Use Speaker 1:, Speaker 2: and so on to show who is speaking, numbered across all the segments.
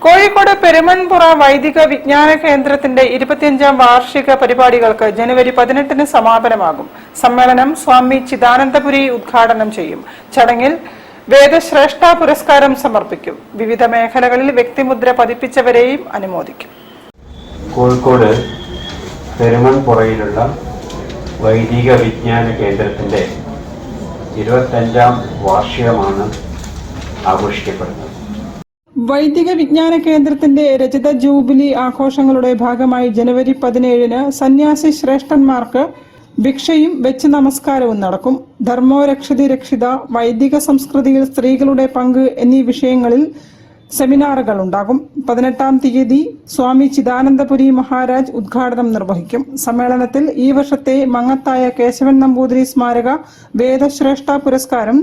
Speaker 1: കോഴിക്കോട് പെരുമൺപുറ വൈദിക വിജ്ഞാന കേന്ദ്രത്തിന്റെ 25ാം വാർഷിക പരിപാടികൾക്ക് ജനുവരി 18-ന് സമാപനമാകും. സമ്മേളനം സ്വാമി ചിദാനന്ദപുരി ഉദ്ഘാടനം ചെയ്യും. ചടങ്ങിൽ വേദശ്രേഷ്ഠ പുരസ്കാരം സമർപ്പിക്കും. വിവിധ മേഖലകളിൽ വ്യക്തിമുദ്ര പതിപ്പിച്ചവരെയും അനുമോദിക്കും.
Speaker 2: കോഴിക്കോട് പെരുമൺപുറയിലുള്ള വൈദിക വിജ്ഞാന കേന്ദ്രത്തിന്റെ 25ാം വാർഷികമാണ് ആഘോഷിക്കപ്പെടുന്നത്.
Speaker 1: വൈദിക വിജ്ഞാന കേന്ദ്രത്തിന്റെ രജത ജൂബിലി ആഘോഷങ്ങളുടെ ഭാഗമായി ജനുവരി 17-ന് സന്യാസി ശ്രേഷ്ഠന്മാർക്ക് ഭിക്ഷയും വെച്ച് നമസ്കാരവും നടക്കും. ധർമ്മോ രക്ഷതി രക്ഷിത, വൈദിക സംസ്കൃതിയിൽ സ്ത്രീകളുടെ പങ്ക് എന്നീ വിഷയങ്ങളിൽ സെമിനാറുകൾ ഉണ്ടാകും. 18-ാം തീയതി സ്വാമി ചിദാനന്ദപുരി മഹാരാജ് ഉദ്ഘാടനം നിർവഹിക്കും. സമ്മേളനത്തിൽ ഈ വർഷത്തെ മങ്ങത്തായ കേശവൻ നമ്പൂതിരി സ്മാരക വേദശ്രേഷ്ഠ പുരസ്കാരം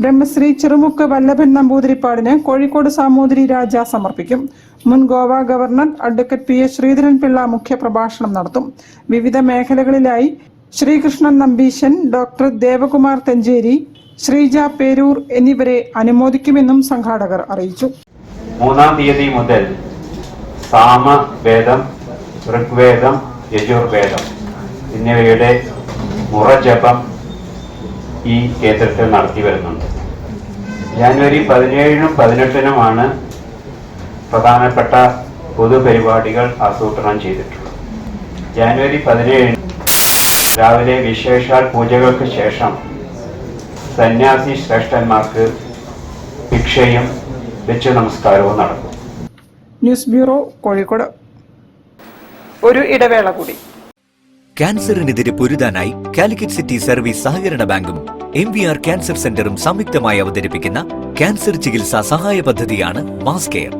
Speaker 1: ബ്രഹ്മശ്രീ ചെറുമുക്ക് വല്ലഭൻ നമ്പൂതിരിപ്പാടിന് കോഴിക്കോട് സാമൂതിരി രാജ സമർപ്പിക്കും. മുൻ Goa governor advocate P. S. Sreedharan Pillai മുഖ്യപ്രഭാഷണം നടത്തും. വിവിധ മേഖലകളിലായി ശ്രീകൃഷ്ണൻ നമ്പീശൻ, ഡോക്ടർ ദേവകുമാർ തെഞ്ചേരി, ശ്രീജ പേരൂർ എന്നിവരെ അനുമോദിക്കുമെന്നും സംഘാടകർ അറിയിച്ചു.
Speaker 2: 3-ാം തീയതി മുതൽ സാമവേദം, ഋഗ്വേദം, യജുർവേദം എന്നിവയുടെ മുറജപം ഈ കേന്ദ്രത്തിൽ നടത്തി വരുന്നുണ്ട്. ജനുവരി 17-നും 18-നുമാണ് പ്രധാനപ്പെട്ട പൊതുപരിപാടികൾ ആസൂത്രണം ചെയ്തിട്ടുള്ളത്. ജനുവരി 17-ന് രാവിലെ വിശേഷാൽ പൂജകൾക്ക് ശേഷം സന്യാസി ശ്രേഷ്ഠന്മാർക്ക് ഭിക്ഷയും വെച്ച് നമസ്കാരവും നടക്കും.
Speaker 1: News bureau, Kozhikode. ഒരു ഇടവേള കൂടി.
Speaker 3: ക്യാൻസറിനെതിരെ പൊരുതാനായി കാലിക്കറ്റ് സിറ്റി സർവീസ് സഹകരണ ബാങ്കും MVR ക്യാൻസർ സെന്ററും സംയുക്തമായി അവതരിപ്പിക്കുന്ന ക്യാൻസർ ചികിത്സാ സഹായ പദ്ധതിയാണ് മാസ് കെയർ.